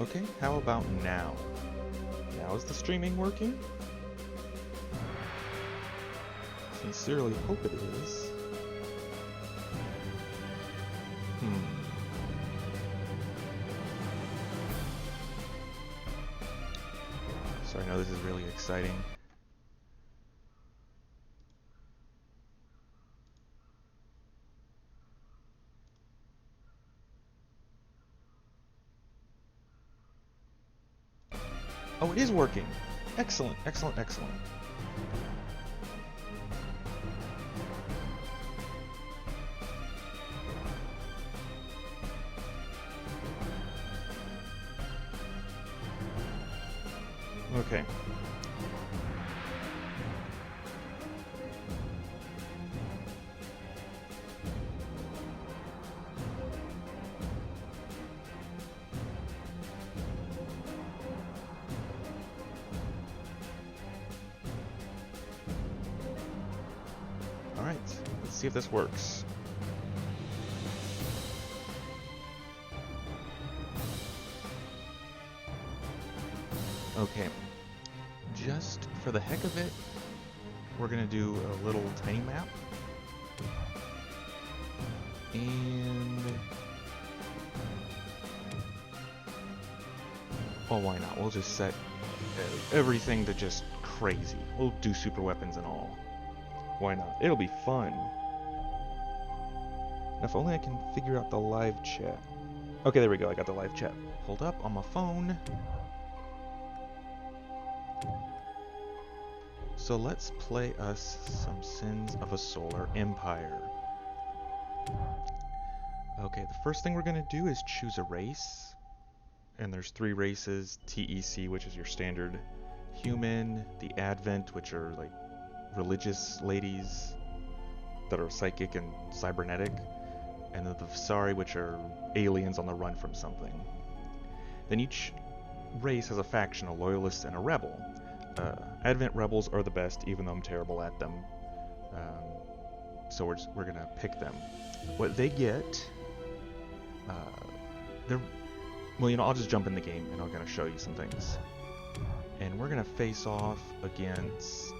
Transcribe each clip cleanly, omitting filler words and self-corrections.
Okay, how about now? Now is the streaming working? Sincerely hope it is. So I know this is really exciting. Oh, it is working. Excellent, excellent, excellent. Okay. Alright, let's see if this works. Okay, just for the heck of it, we're gonna do a little tiny map. And... well, why not? We'll just set everything to just crazy. We'll do super weapons and all. Why not? It'll be fun. Now, if only I can figure out the live chat. Okay, there we go. I got the live chat pulled up on my phone. So let's play us some Sins of a Solar Empire. Okay, the first thing we're going to do is choose a race. And there's 3 races. TEC, which is your standard human. The Advent, which are like religious ladies that are psychic and cybernetic. And then the Visari, which are aliens on the run from something. Then each race has a faction, a loyalist and a rebel. Advent rebels are the best, even though I'm terrible at them. So we're gonna pick them. What they get, well, you know, I'll just jump in the game and I'm gonna show you some things. And we're gonna face off against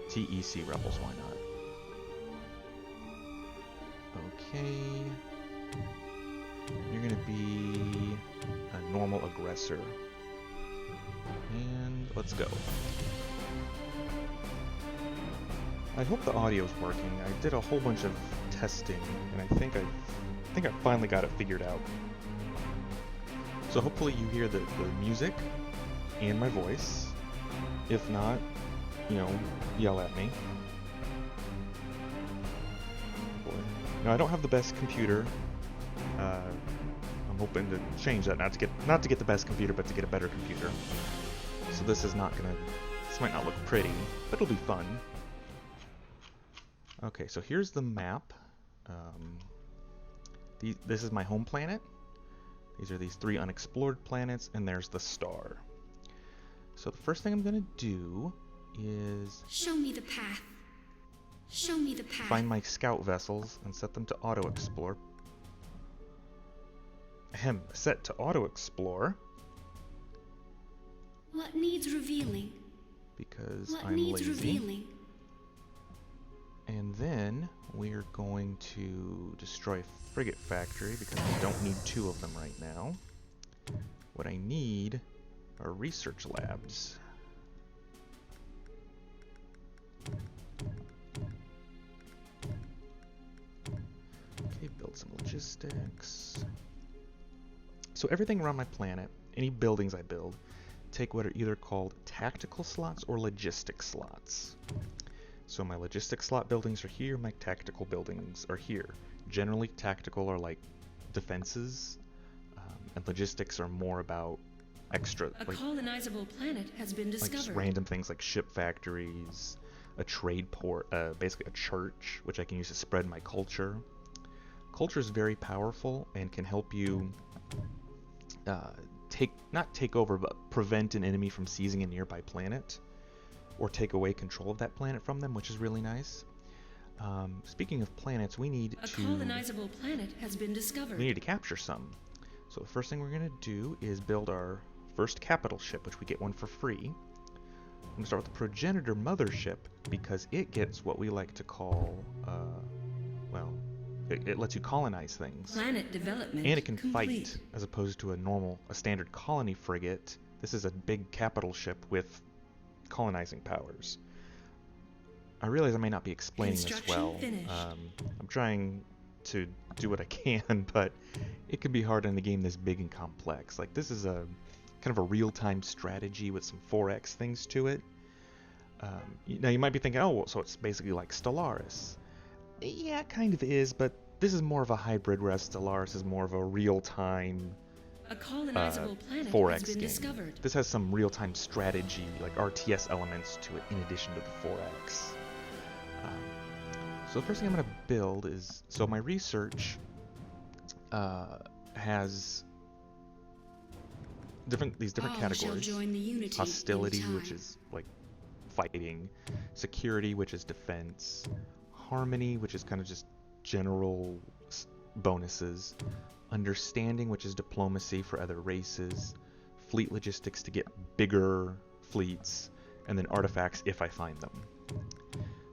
TEC rebels. Why not? Okay. You're gonna be a normal aggressor. And let's go. I hope the audio's working. I did a whole bunch of testing, and I think I finally got it figured out. So hopefully you hear the music and my voice. If not, you know, yell at me. Now I don't have the best computer. I'm hoping to change that, not to get the best computer, but to get a better computer. So this might not look pretty, but it'll be fun. Okay, so here's the map. This is my home planet. These are these 3 unexplored planets, and there's the star. So the first thing I'm gonna do is... show me the path. Show me the path. Find my scout vessels and set them to auto-explore. Set to auto-explore. What needs revealing? Because I'm lazy. And then we're going to destroy a frigate factory because I don't need 2 of them right now. What I need are research labs. Okay, build some logistics. So everything around my planet, any buildings I build, take what are either called tactical slots or logistic slots. So my logistic slot buildings are here, my tactical buildings are here. Generally, tactical are like defenses, and logistics are more about extra, a colonizable planet has been discovered. Like just random things like ship factories, a trade port, basically a church, which I can use to spread my culture. Culture is very powerful and can help you not take over, but prevent an enemy from seizing a nearby planet, or take away control of that planet from them, which is really nice. Speaking of planets, we need a colonizable planet has been discovered. We need to capture some. So the first thing we're going to do is build our first capital ship, which we get one for free. I'm going to start with the progenitor mothership because it gets what we like to call, well, it lets you colonize things. Planet development And it can complete. fight, as opposed to a standard colony frigate. This is a big capital ship with colonizing powers. I realize I may not be explaining this well. I'm trying to do what I can, but it can be hard in a game this big and complex. Like, this is a kind of a real-time strategy with some 4X things to it. Now you might be thinking, oh, well, so it's basically like Stellaris. Yeah, it kind of is, but this is more of a hybrid, whereas Stellaris is more of a real-time A colonizable planet 4X has been game. discovered. This has some real-time strategy, like RTS elements to it, in addition to the 4X. So the first thing I'm going to build is, so my research has these different All categories. shall join the unity Hostility, in which time. is like fighting. Security, which is defense. Harmony, which is kind of just general bonuses. Understanding, which is diplomacy for other races. Fleet logistics to get bigger fleets. And then artifacts if I find them.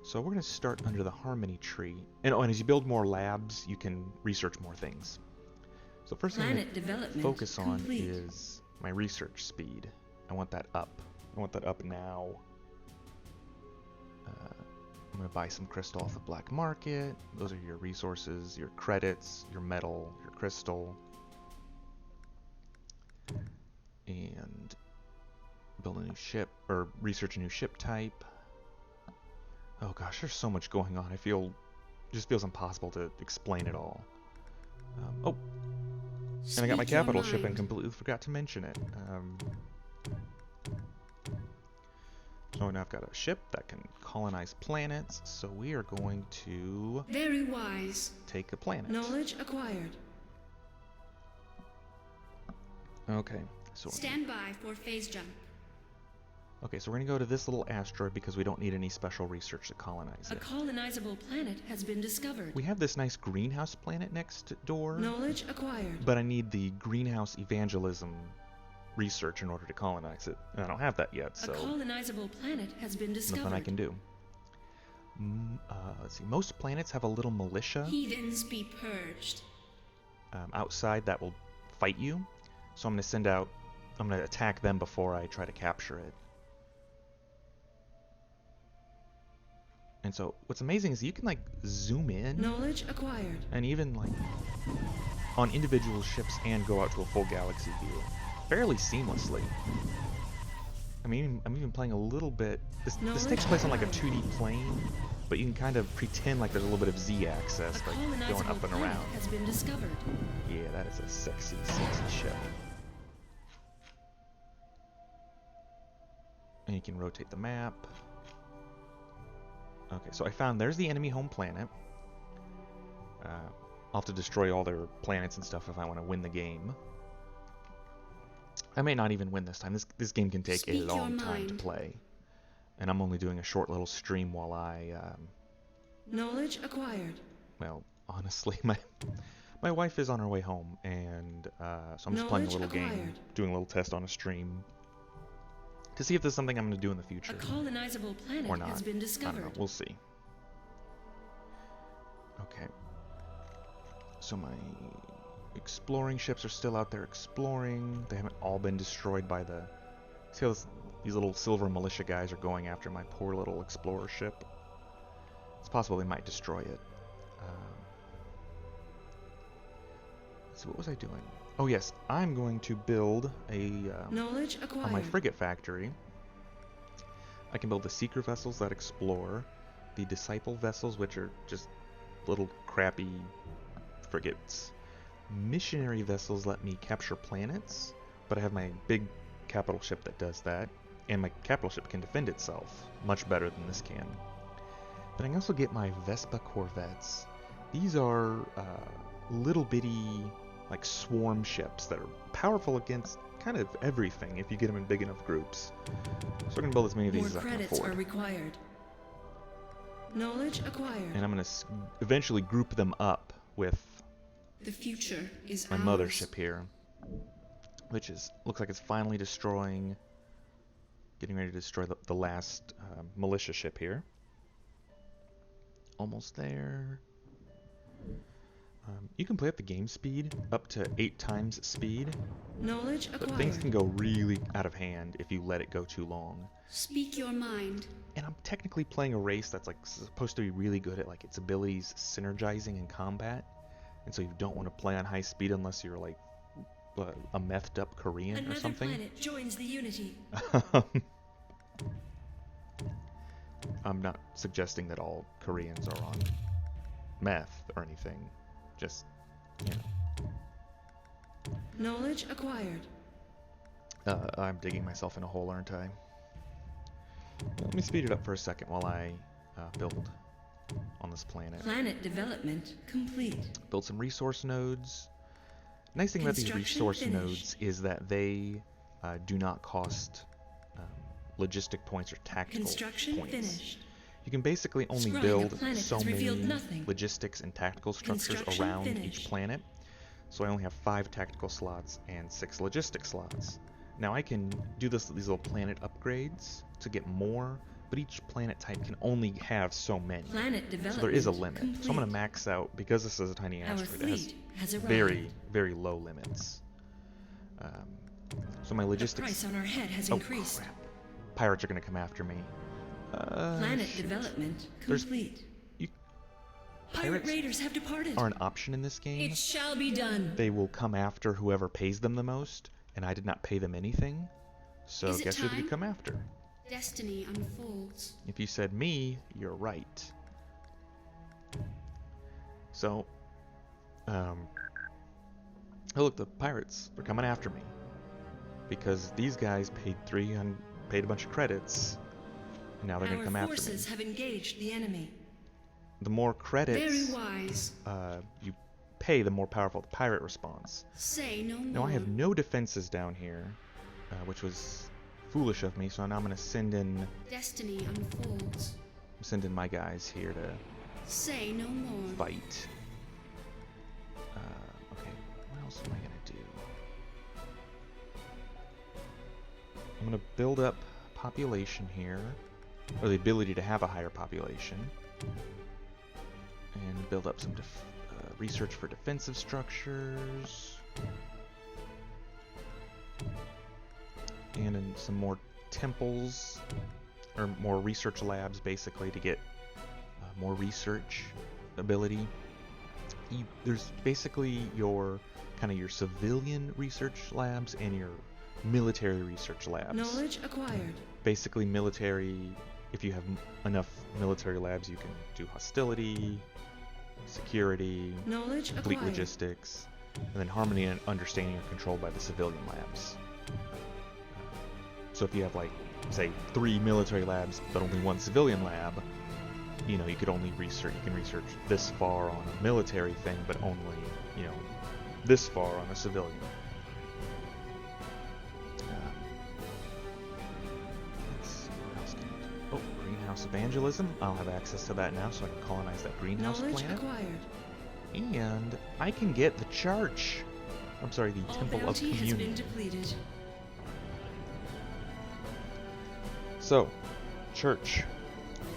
So we're going to start under the Harmony tree. And as you build more labs, you can research more things. So first thing I'm Planet going to development focus on complete. is my research speed. I want that up. I want that up now. I'm going to buy some crystal off the black market. Those are your resources, your credits, your metal, your crystal. And build a new ship, or research a new ship type. Oh gosh, there's so much going on. It just feels impossible to explain it all. Oh, and I got my Speak your capital ship and mind. completely forgot to mention it. So now I've got a ship that can colonize planets, so we are going to Very wise. take a planet. Knowledge acquired. Okay, so Stand by for phase jump. we're gonna go to this little asteroid because we don't need any special research to colonize A it. colonizable planet has been discovered. We have this nice greenhouse planet next door. Knowledge acquired. But I need the greenhouse evangelism research in order to colonize it. And I don't have that yet, A so colonizable planet has been discovered. nothing I can do. Let's see. Most planets have a little militia Heathens be purged. outside that will fight you. So I'm going to attack them before I try to capture it. And so what's amazing is you can like zoom in Knowledge acquired. and even like on individual ships and go out to a full galaxy view fairly seamlessly. I mean, I'm even playing a little bit. This takes place on like a 2D plane, but you can kind of pretend like there's a little bit of Z-axis, A like going colonizable up and planet around. has been discovered. Yeah, that is a sexy, sexy ship. And you can rotate the map. Okay, so I found there's the enemy home planet. I'll have to destroy all their planets and stuff if I want to win the game. I may not even win this time. This game can take Speak a your long time to mind. play. And I'm only doing a short little stream while I, Knowledge acquired. well, honestly, my wife is on her way home, and so I'm just playing a Knowledge little game, acquired. doing a little test on a stream, to see if there's something I'm going to do in the A future. colonizable planet Or not. has been I don't know. discovered. We'll see. Okay. So my exploring ships are still out there exploring. They haven't all been destroyed by the... See how these little silver militia guys are going after my poor little explorer ship? It's possible they might destroy it. So what was I doing? Oh yes, I'm going to build a... Knowledge acquired. on my frigate factory, I can build the seeker vessels that explore, the disciple vessels, which are just little crappy frigates. Missionary vessels let me capture planets, but I have my big capital ship that does that, and my capital ship can defend itself much better than this can. But I can also get my Vespa corvettes. These are little bitty, like swarm ships that are powerful against kind of everything if you get them in big enough groups. So we're gonna build as many of these More as I can credits afford. are required. Knowledge acquired. And I'm gonna eventually group them up with The future is my ours. mothership here. which looks like it's finally getting ready to destroy the last militia ship here. Almost there. You can play up the game speed up to 8 times speed, Knowledge but acquired. things can go really out of hand if you let it go too long. Speak your mind. And I'm technically playing a race that's like supposed to be really good at like its abilities synergizing in combat, and so you don't want to play on high speed unless you're like a methed up Korean Another or something. planet joins the Unity. I'm not suggesting that all Koreans are on meth or anything. Just, you know. Knowledge acquired. I'm digging myself in a hole, aren't I? Let me speed it up for a second while I build on this planet. Planet development complete. Build some resource nodes. Nice thing about these Construction resource finished. nodes is that they do not cost logistic points or tactical Construction points. finished. You can basically only Scrying a build planet so has many revealed nothing. logistics and tactical structures Construction around each finished. planet. So I only have 5 tactical slots and 6 logistic slots. Now I can do these little planet upgrades to get more, but each planet type can only have so many. Planet development So there is a limit. complete. So I'm going to max out, because this is a tiny Our asteroid, it has fleet has arrived. very, very low limits. So my The logistics... price on our head has Oh, increased. crap. Pirates are going to come after me. Planet Shoot. development There's- complete. You, Pirate pirates raiders have departed. are an option in this game. It shall be done. They will come after whoever pays them the most, and I did not pay them anything. So Is it guess who they time? could come after? Destiny unfolds. If you said me, you're right. So, oh look, the pirates are coming after me because these guys paid a bunch of credits, and now they're gonna Our come after me. forces have engaged the enemy. The more Very credits wise. you pay, the more powerful the pirate responds. Say no more. Now I have no defenses down here, which was foolish of me. So now I'm gonna send in Destiny unfolds. my guys here to Say no more. fight. Okay, what else am I gonna do? I'm gonna build up population here, or the ability to have a higher population, and build up some research for defensive structures, and in some more temples, or more research labs, basically, to get more research ability. There's basically your civilian research labs and your military research labs. Knowledge acquired. Basically, military, if you have enough military labs, you can do hostility, security, Knowledge fleet acquired. logistics, and then harmony and understanding are controlled by the civilian labs. So if you have, like, say, 3 military labs but only 1 civilian lab, you know, you can research this far on a military thing, but only, you know, this far on a civilian. Let's see, what else can I do? Oh, greenhouse evangelism. I'll have access to that now, so I can colonize that greenhouse Knowledge planet. acquired. And I can get the church. I'm sorry, the All Temple of bounty has been Communion. depleted. So, church.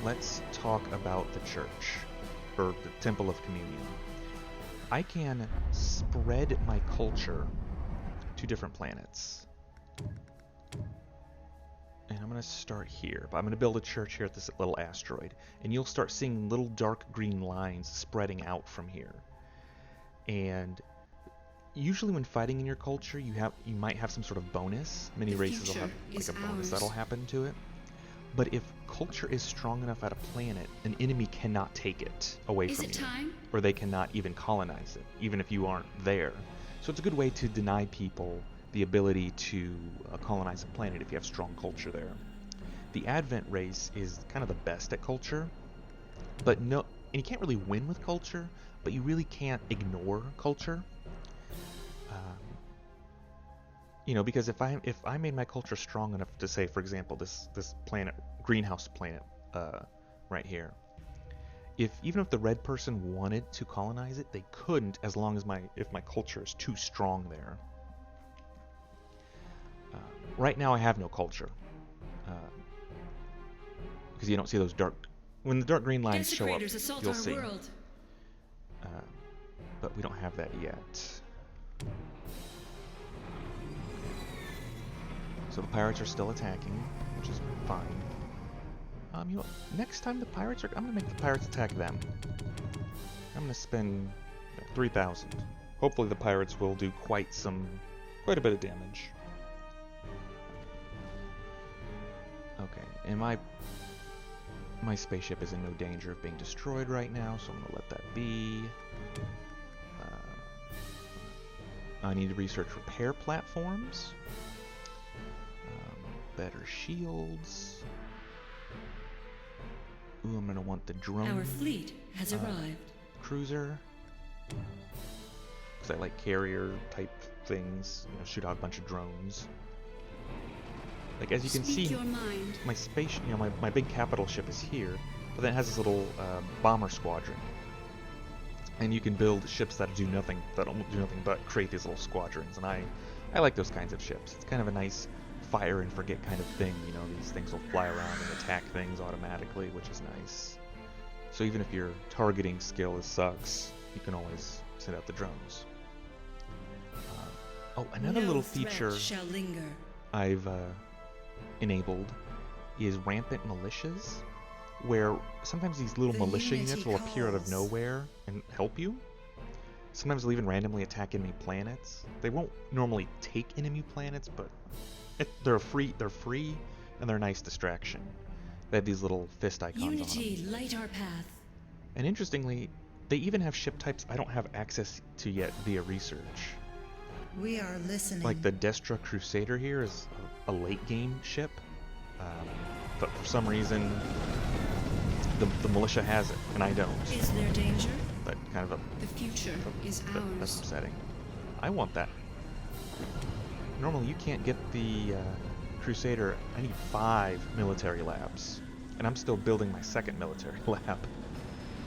Let's talk about the church, or the Temple of Communion. I can spread my culture to different planets. And I'm going to start here, but I'm going to build a church here at this little asteroid. And you'll start seeing little dark green lines spreading out from here. And usually when fighting in your culture, you might have some sort of bonus. Many The races will future have is like a bonus ours. that'll happen to it. But if culture is strong enough at a planet, an enemy cannot take it away Is from it you. time? Or they cannot even colonize it, even if you aren't there. So it's a good way to deny people the ability to colonize a planet if you have strong culture there. The Advent race is kind of the best at culture, but and you can't really win with culture, but you really can't ignore culture. You know, because if I made my culture strong enough to say, for example, this planet, greenhouse planet, right here, even if the red person wanted to colonize it, they couldn't, as long as if my culture is too strong there. right now I have no culture. Because you don't see those dark... When the dark green lines show up, Desecrators assault you'll our see. world. But we don't have that yet. So the pirates are still attacking, which is fine. You know, next time the pirates are... I'm going to make the pirates attack them. I'm going to spend 3,000. Hopefully the pirates will do quite a bit of damage. Okay, and my spaceship is in no danger of being destroyed right now, so I'm going to let that be. I need to research repair platforms. Better shields. Ooh, I'm going to want the drone. Our fleet has arrived. Cruiser. Because I like carrier type things. You know, shoot out a bunch of drones. Like, as you can Speak see, your mind. my space, you know, my big capital ship is here, but then it has this little bomber squadron, and you can build ships that do nothing but create these little squadrons, and I like those kinds of ships. It's kind of a nice fire and forget kind of thing. You know, these things will fly around and attack things automatically, which is nice. So even if your targeting skill sucks, you can always send out the drones. Oh, another No little threat feature shall linger. I've enabled is rampant militias, where sometimes these little The militia Unity units will appear out of calls. nowhere and help you. Sometimes they'll even randomly attack enemy planets. They won't normally take enemy planets, but they're free, and they're a nice distraction. They have these little fist icons on them. Unity, light our path. And interestingly, they even have ship types I don't have access to yet via research. We are listening. Like the Destra Crusader here is a late game ship, but for some reason the militia has it and I don't. Is there danger? That kind of The future is that's ours. upsetting. I want that. Normally you can't get the Crusader. I need 5 military labs, and I'm still building my second military lab.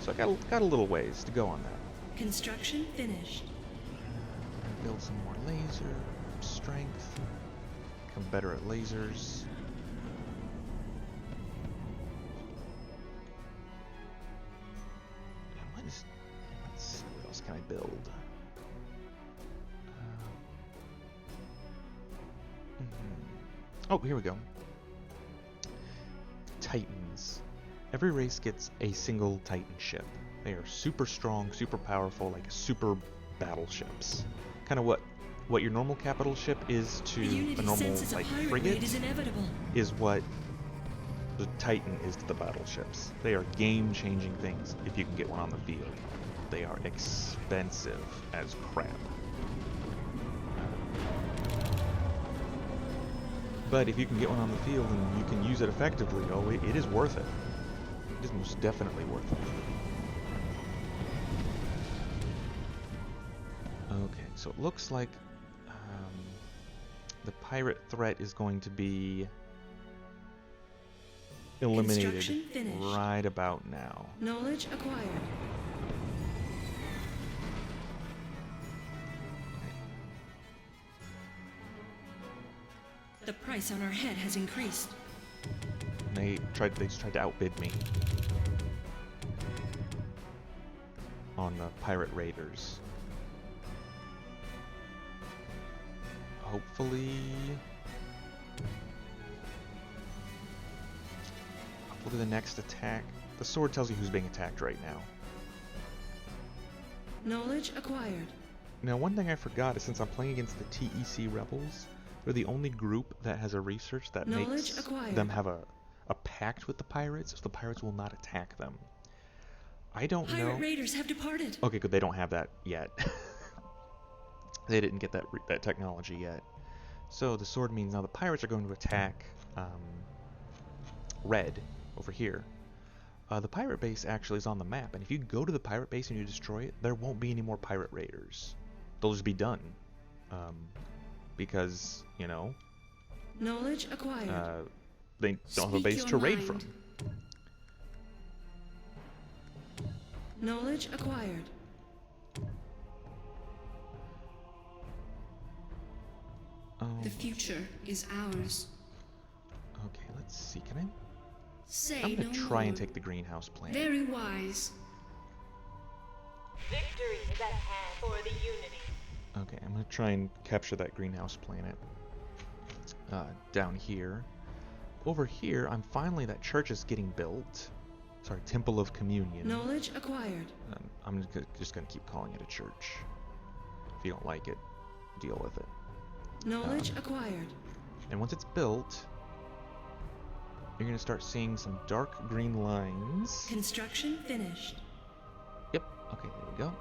So I got a little ways to go on that. Construction finished. Build some more laser strength. Become better at lasers. And let's see, what else can I build? Oh, here we go. Titans. Every race gets a single Titan ship. They are super strong, super powerful, like super battleships. Kind of what your normal capital ship is to The a Unity normal senses a like pirate frigate raid is inevitable. is what the Titan is to the battleships. They are game-changing things if you can get one on the field. They are expensive as crap. But if you can get one on the field and you can use it effectively, oh, it is worth it. It is most definitely worth it. Okay, so it looks like the pirate threat is going to be eliminated Construction finished. right about now. Knowledge acquired. The price on our head has increased. They just tried to outbid me on the pirate raiders. Hopefully the next attack. The sword tells you who's being attacked right now. Knowledge acquired. Now, one thing I forgot is since I'm playing against the TEC rebels, they're the only group that has a research that Knowledge makes acquired. them have a pact with the pirates, so the pirates will not attack them. I don't know. Pirate raiders have departed. Okay, good. They don't have that yet. They didn't get that technology yet. So the sword means now the pirates are going to attack Red over here. The pirate base actually is on the map, and if you go to the pirate base and you destroy it, there won't be any more pirate raiders. They'll just be done. Because, you know, Knowledge acquired. they don't have a Speak base your to raid mind. from. Knowledge acquired. The future is ours. Okay, let's see. Can I? Say I'm no gonna try more. and take the greenhouse planet. Very wise. Victory is at hand for the Unity. Okay, I'm gonna try and capture that greenhouse planet. Down here. Over here, that church is getting built. Sorry, Temple of Communion. Knowledge acquired. I'm just gonna keep calling it a church. If you don't like it, deal with it. Knowledge acquired. And once it's built, you're gonna start seeing some dark green lines. Construction finished. Yep. Okay, there we go.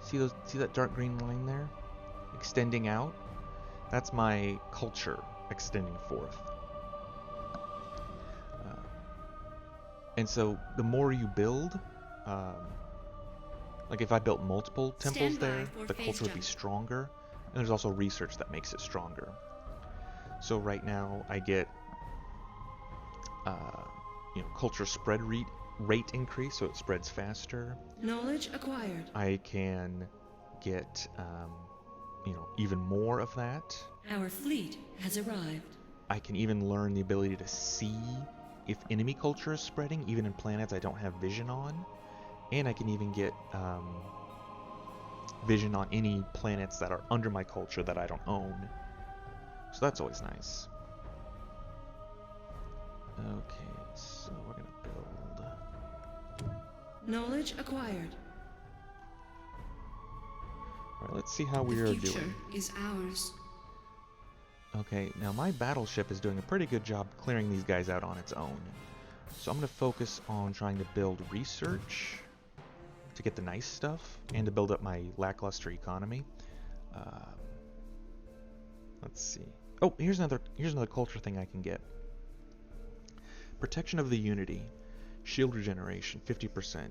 See that dark green line there? Extending out? That's my culture extending forth. And so the more you build, like if I built multiple temples there, the culture would be stronger. And there's also research that makes it stronger. So right now I get, culture spread rate increase, so it spreads faster. Knowledge acquired. I can get, even more of that. Our fleet has arrived. I can even learn the ability to see if enemy culture is spreading, even in planets I don't have vision on. And I can even get vision on any planets that are under my culture that I don't own. So that's always nice. Okay, so we're going to build. Knowledge acquired. Alright, let's see how we The are future doing. is ours. Okay, now my battleship is doing a pretty good job clearing these guys out on its own. So I'm going to focus on trying to build research to get the nice stuff and to build up my lackluster economy. Let's see. Oh, here's another culture thing I can get. Protection of the Unity. Shield regeneration, 50%.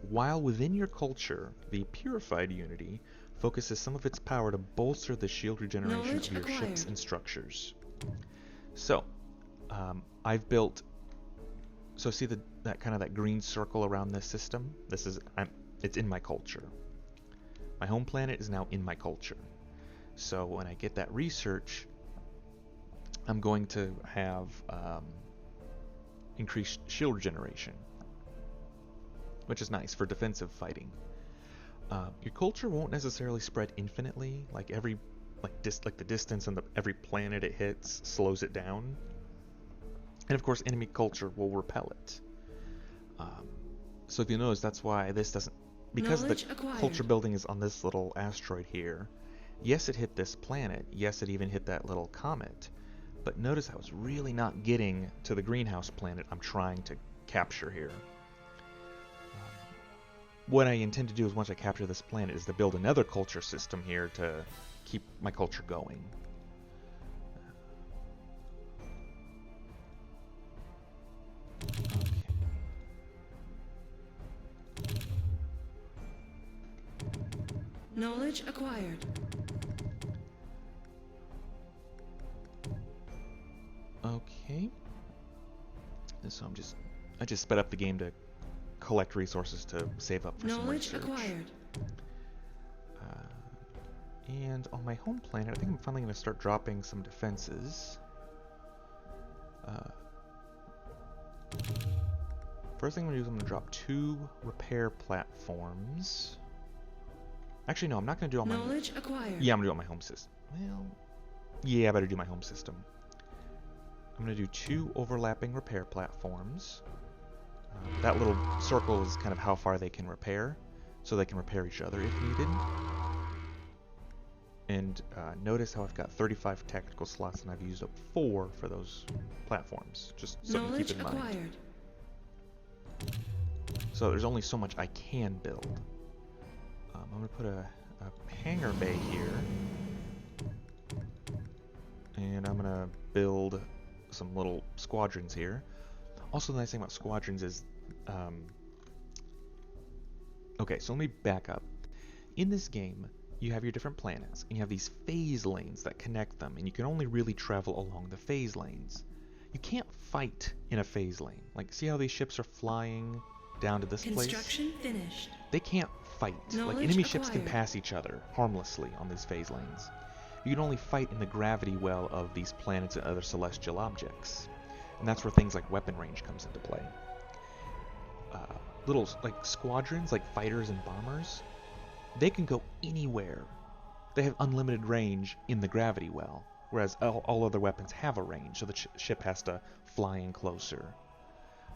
While within your culture, the Purified Unity focuses some of its power to bolster the shield regeneration Knowledge of your acquired. ships and structures. So, I've built. So see that green circle around this system. It's in my culture. My home planet is now in my culture. So when I get that research, I'm going to have increased shield regeneration, which is nice for defensive fighting. Your culture won't necessarily spread infinitely, like the distance and every planet it hits slows it down. And of course, enemy culture will repel it. So if you notice, that's why this doesn't, because the culture building is on this little asteroid here. Yes, it hit this planet. Yes, it even hit that little comet. But notice how it's really not getting to the greenhouse planet I'm trying to capture here. What I intend to do is once I capture this planet is to build another culture system here to keep my culture going. Okay. Knowledge acquired. Okay. And so I just sped up the game to collect resources to save up for some Knowledge research. acquired. And on my home planet, I think I'm finally going to start dropping some defenses. First thing I'm going to do is I'm going to drop 2 repair platforms. Actually, no, I'm not going to do all my... Knowledge acquired. Yeah, I'm going to do it on my home system. Well, yeah, I better do my home system. I'm going to do 2 overlapping repair platforms. That little circle is kind of how far they can repair, so they can repair each other if needed. And notice how I've got 35 tactical slots and I've used up 4 for those platforms. Just something to keep in mind. Acquired. So there's only so much I can build. I'm going to put a hangar bay here. And I'm going to build some little squadrons here. Also, the nice thing about squadrons is... okay, so let me back up. In this game, you have your different planets, and you have these phase lanes that connect them, and you can only really travel along the phase lanes. You can't fight in a phase lane. Like, see how these ships are flying down to this place? Construction finished. They can't fight. Knowledge Like, enemy ships can acquired. pass each other harmlessly on these phase lanes. you can only fight in the gravity well of these planets and other celestial objects. And that's where things like weapon range comes into play. Little like squadrons, like fighters and bombers, they can go anywhere. They have unlimited range in the gravity well, whereas all other weapons have a range, so the ship has to fly in closer.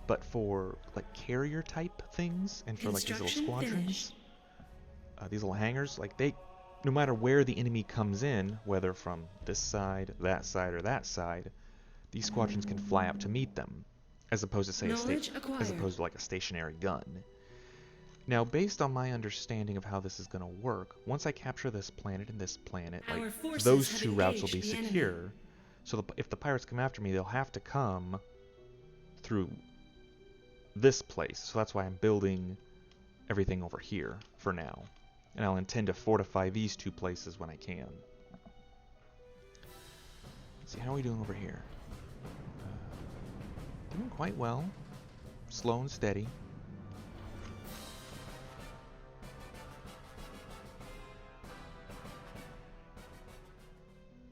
But for like carrier type things and for like these little squadrons, these little hangars, like no matter where the enemy comes in, whether from this side, or that side, these squadrons can fly out to meet them, as opposed to say like a stationary gun. Now, based on my understanding of how this is going to work, once I capture this planet and this planet, like those two routes will be secure. So if the pirates come after me, they'll have to come through this place. So that's why I'm building everything over here for now. And I'll intend to fortify these two places when I can. Let's see, how are we doing over here? Doing quite well. Slow and steady.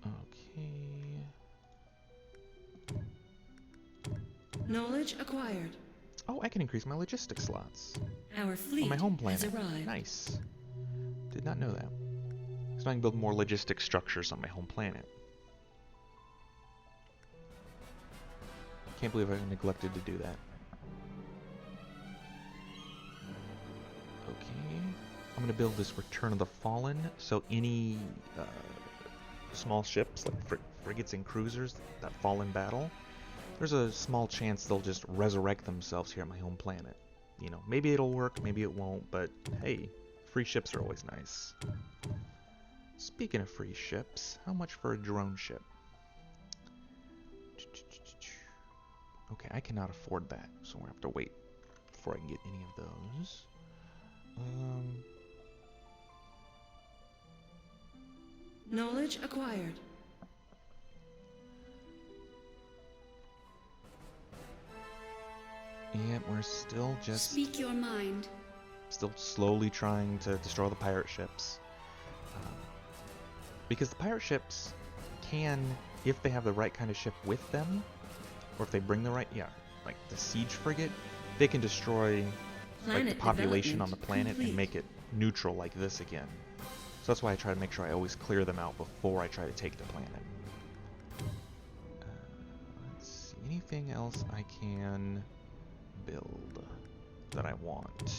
Okay. Knowledge acquired. Oh, I can increase my logistics slots. Our fleet on my home planet. has arrived. Nice. Did not know that. So I can build more logistic structures on my home planet. Can't believe I neglected to do that. Okay. I'm going to build this Return of the Fallen, so any small ships, like frigates and cruisers that fall in battle, there's a small chance they'll just resurrect themselves here at my home planet. You know, maybe it'll work, maybe it won't, but hey, free ships are always nice. Speaking of free ships, how much for a drone ship? Okay, I cannot afford that, so we're gonna have to wait before I can get any of those. Knowledge acquired. And we're still just... Speak your mind. Still slowly trying to destroy the pirate ships. Because the pirate ships can, if they have the right kind of ship with them, or if they bring the right, like the siege frigate, they can destroy like the population on the planet and make it neutral like this again. So that's why I try to make sure I always clear them out before I try to take the planet. Let's see, anything else I can build that I want?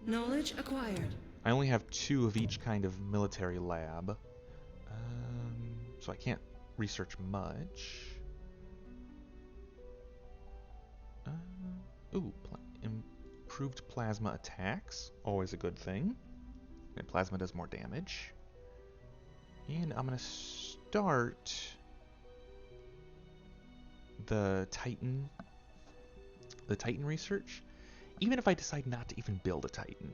Knowledge acquired. I only have 2 of each kind of military lab, so I can't research much. Improved plasma attacks, always a good thing. And plasma does more damage. And I'm gonna start the Titan research. Even if I decide not to even build a Titan,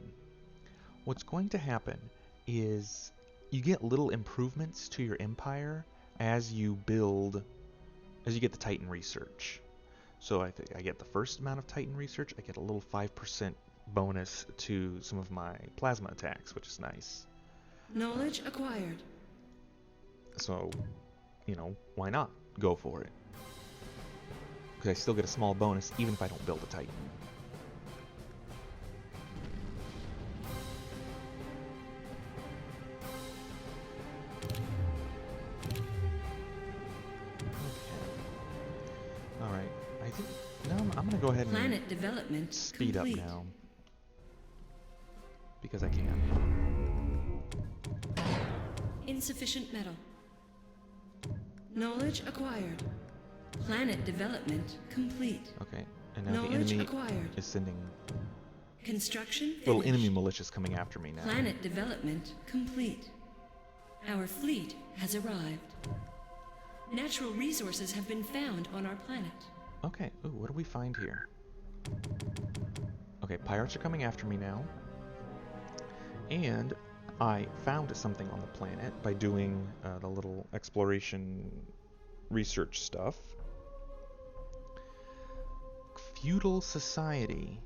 what's going to happen is you get little improvements to your empire as you get the Titan research. So I think I get the first amount of Titan research, I get a little 5% bonus to some of my plasma attacks, which is nice. Knowledge acquired. So, why not go for it? Because I still get a small bonus even if I don't build a Titan. I'm going to go ahead Planet development speed complete. up now. Because I can. Insufficient metal. Knowledge acquired. Planet development complete. Okay, and now Knowledge the enemy acquired. is sending Construction finished. little enemy militias coming after me now. Planet development complete. Our fleet has arrived. Natural resources have been found on our planet. Okay, ooh, what do we find here? Okay, pirates are coming after me now. And I found something on the planet by doing the little exploration research stuff. Feudal society.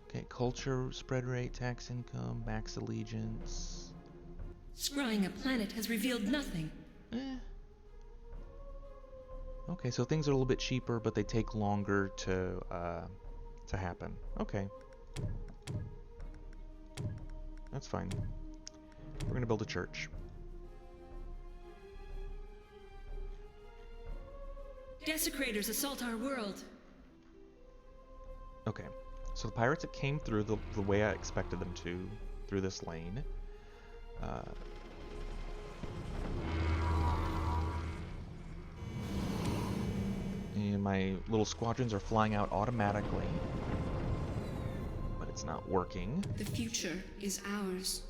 Okay, culture, spread rate, tax income, max allegiance. Scrying a planet has revealed nothing. Okay, so things are a little bit cheaper, but they take longer to happen. Okay. That's fine. We're gonna build a church. Desecrators assault our world. Okay, so the pirates that came through the way I expected them to, through this lane. And my little squadrons are flying out automatically. But it's not working. The future is ours.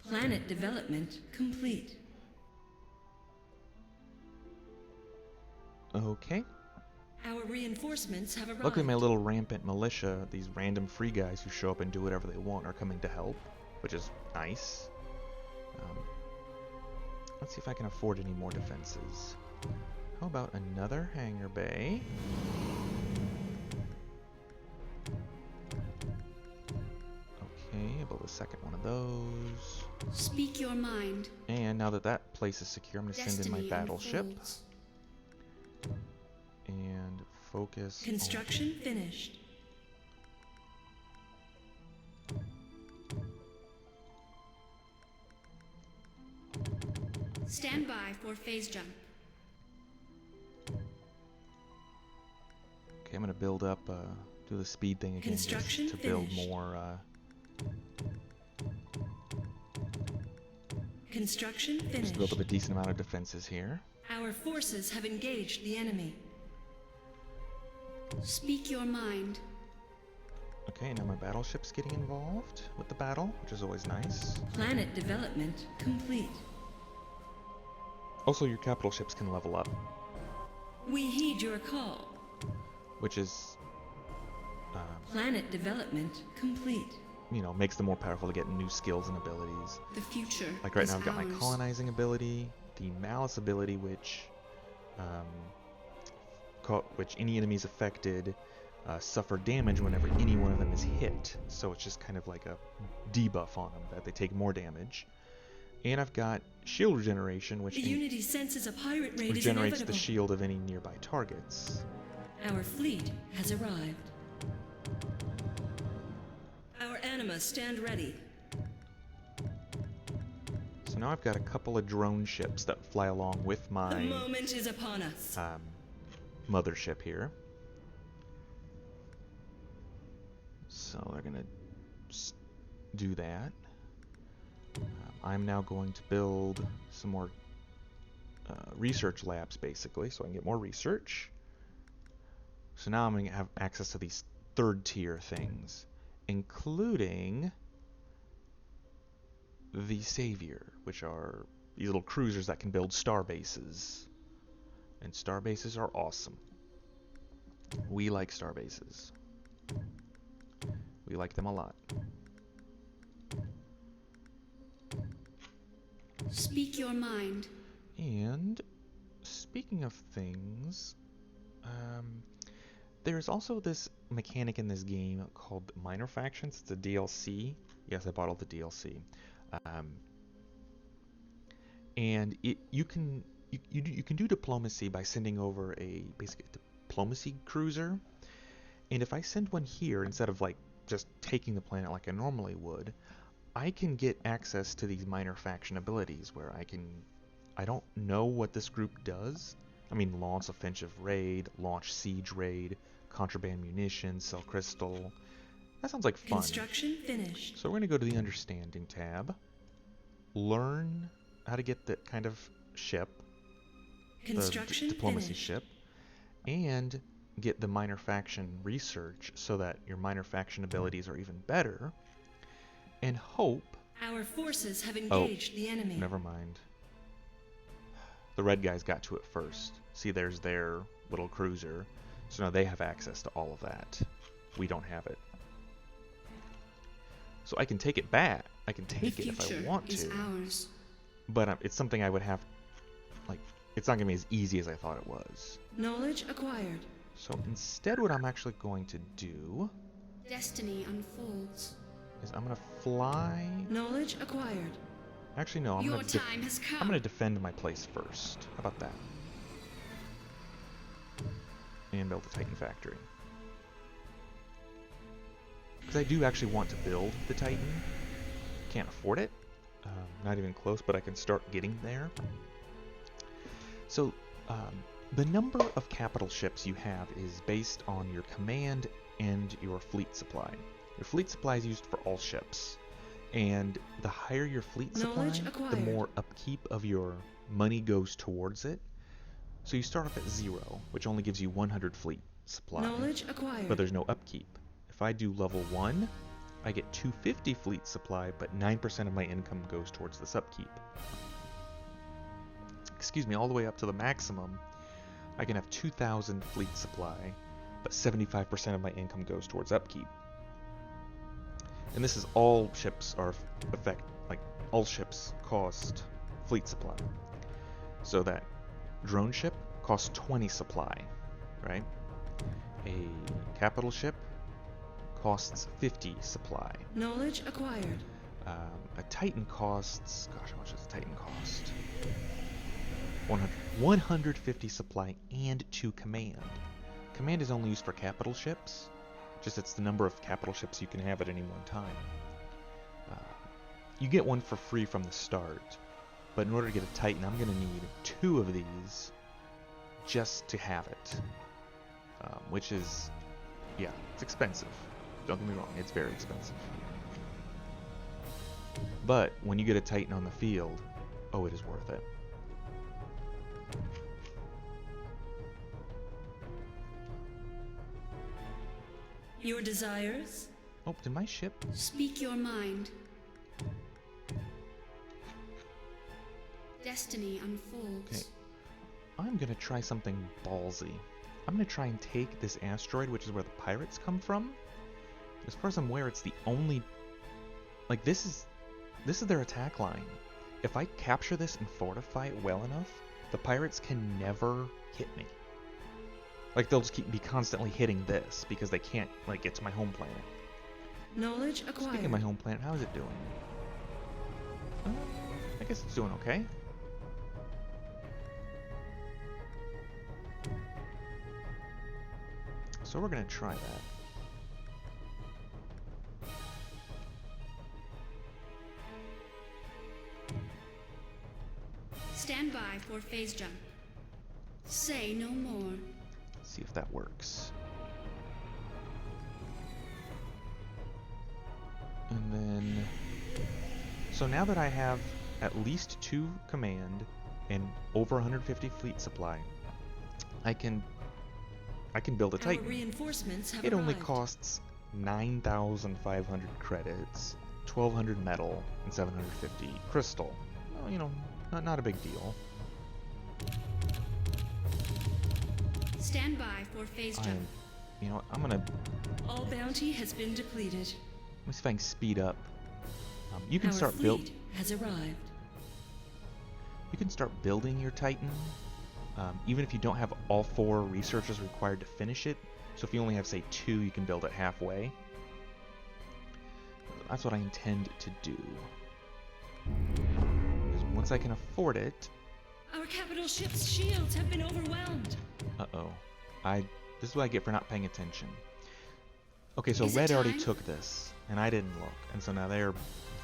Planet development complete. Okay. Our reinforcements have arrived. Luckily my little rampant militia, these random free guys who show up and do whatever they want, are coming to help, which is nice. Let's see if I can afford any more defenses. How about another hangar bay? Okay, I'll build a second one of those. Speak your mind. And now that that place is secure, I'm going to send in my Destiny battleship. unfolds. And focus Construction finished. Stand by for phase jump. Okay, I'm going to build up, do the speed thing again just Construction to build finished. more, Construction just finished. to build up a decent amount of defenses here. Our forces have engaged the enemy. Speak your mind. Okay, now my battleship's getting involved with the battle, which is always nice. Planet development complete. Also, your capital ships can level up, We heed your call. which is, Planet development complete. you know, makes them more powerful to get new skills and abilities. The future Like right is now I've got my ours. colonizing ability, the malice ability, which any enemies affected suffer damage whenever any one of them is hit. So it's just kind of like a debuff on them, that they take more damage. And I've got shield regeneration, which The Unity senses a pirate raid is regenerates inevitable. the shield of any nearby targets. Our fleet has arrived. Our anima stand ready. So now I've got a couple of drone ships that fly along with The my moment is upon us. mothership here. So they're gonna do that. I'm now going to build some more research labs, basically, so I can get more research. So now I'm going to have access to these third tier things, including the Savior, which are these little cruisers that can build star bases. And star bases are awesome. We like star bases. We like them a lot. Speak your mind. And speaking of things, there's also this mechanic in this game called Minor Factions. It's a DLC. Yes, I bought all the DLC. And you can do diplomacy by sending over a basic diplomacy cruiser. And if I send one here instead of like just taking the planet like I normally would, I can get access to these minor faction abilities where I don't know what this group does. I mean, launch offensive raid, launch siege raid, contraband munitions, sell crystal. That sounds like fun. Construction finished. So we're going to go to the Understanding tab, learn how to get that kind of ship, Construction the diplomacy finished. ship, and get the minor faction research so that your minor faction abilities are even better, and hope... Our forces have engaged the enemy. Never mind. The red guys got to it first. See, there's their little cruiser. So now they have access to all of that. We don't have it. So I can take it back. I can take it if I want is to. ours. But it's something I would have... Like, it's not going to be as easy as I thought it was. Knowledge acquired. So instead what I'm actually going to do Destiny unfolds. is I'm gonna fly. Knowledge acquired. Actually, no. Your time has come. I'm gonna defend my place first. How about that? And build a Titan factory. Because I do actually want to build the Titan. Can't afford it. Not even close, but I can start getting there. So, the number of capital ships you have is based on your command and your fleet supply. Your fleet supply is used for all ships. And the higher your fleet supply, the more upkeep of your money goes towards it. So you start off at 0, which only gives you 100 fleet supply. Knowledge acquired. But there's no upkeep. If I do level 1, I get 250 fleet supply, but 9% of my income goes towards this upkeep. Excuse me, all the way up to the maximum, I can have 2,000 fleet supply, but 75% of my income goes towards upkeep. And this is all ships are all ships cost fleet supply. So that drone ship costs 20 supply, right? A capital ship costs 50 supply. Knowledge acquired. A Titan costs, gosh, how much does a Titan cost? 150 supply and 2 command. Command is only used for capital ships. Just it's the number of capital ships you can have at any one time. You get one for free from the start, but in order to get a Titan, I'm going to need 2 of these just to have it. Which is, yeah, it's expensive. Don't get me wrong, it's very expensive. But when you get a Titan on the field, oh, it is worth it. Your desires? Oh, did my ship? Speak your mind. Destiny unfolds. Okay. I'm gonna try something ballsy. I'm gonna try and take this asteroid, which is where the pirates come from. As far as I'm aware, it's the only... Like, this is their attack line. If I capture this and fortify it well enough, the pirates can never hit me. Like, they'll just be constantly hitting this, because they can't, like, get to my home planet. Knowledge acquired. Speaking of my home planet, how is it doing? I guess it's doing okay. So we're gonna try that. Stand by for phase jump. Say no more. Let's see if that works. And then... So now that I have at least 2 command and over 150 fleet supply, I can build a Titan. Our reinforcements have It only arrived. costs 9,500 credits, 1,200 metal, and 750 crystal. Well, you know, not a big deal. Stand by for phase jump. You know, I'm gonna... All bounty has been depleted. Let me see if I can speed up. You can Our start fleet has arrived. You can start building your Titan, even if you don't have all 4 researchers required to finish it. So if you only have, say, 2, you can build it halfway. That's what I intend to do. Because once I can afford it... Our capital ship's shields have been overwhelmed. Uh-oh. This is what I get for not paying attention. Okay, so Is it Red already time? took this, and I didn't look. And so now they're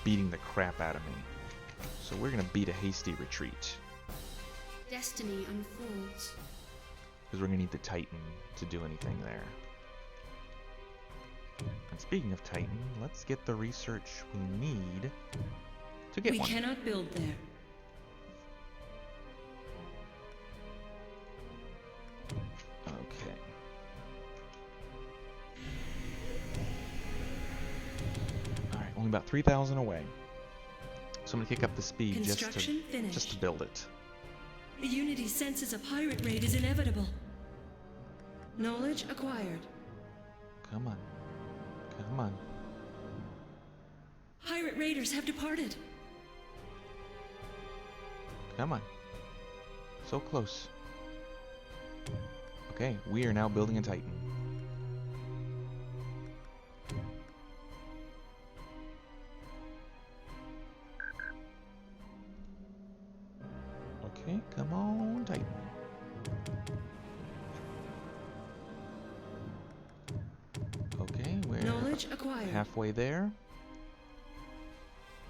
beating the crap out of me. So we're going to beat a hasty retreat. Destiny unfolds. Because we're going to need the Titan to do anything there. And speaking of Titan, let's get the research we need to get We one. cannot build there. Okay. Alright, only about 3,000 away. So I'm going to kick up the speed Construction just finished. to build it. The Unity senses a pirate raid is inevitable. Knowledge acquired. Come on. Come on. Pirate raiders have departed. Come on. So close. Okay, we are now building a Titan. Knowledge acquired. halfway there.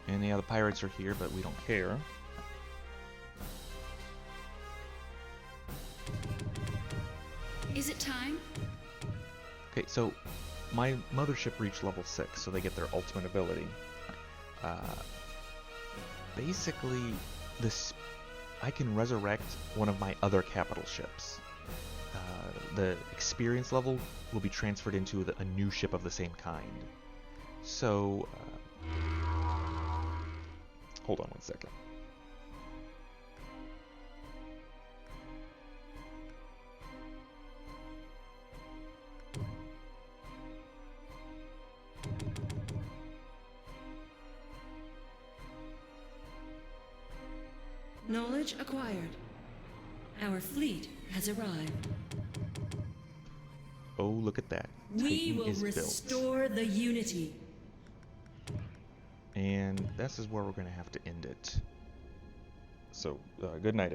And yeah, the pirates are here, but we don't care. Is it time? Okay, so my mothership reached level 6, so they get their ultimate ability. Basically, I can resurrect one of my other capital ships. The experience level will be transferred into a new ship of the same kind. So, hold on one second. Knowledge acquired. Our fleet has arrived. Oh, look at that. We Titan will is built. restore the unity. And this is where we're going to have to end it. So, good night.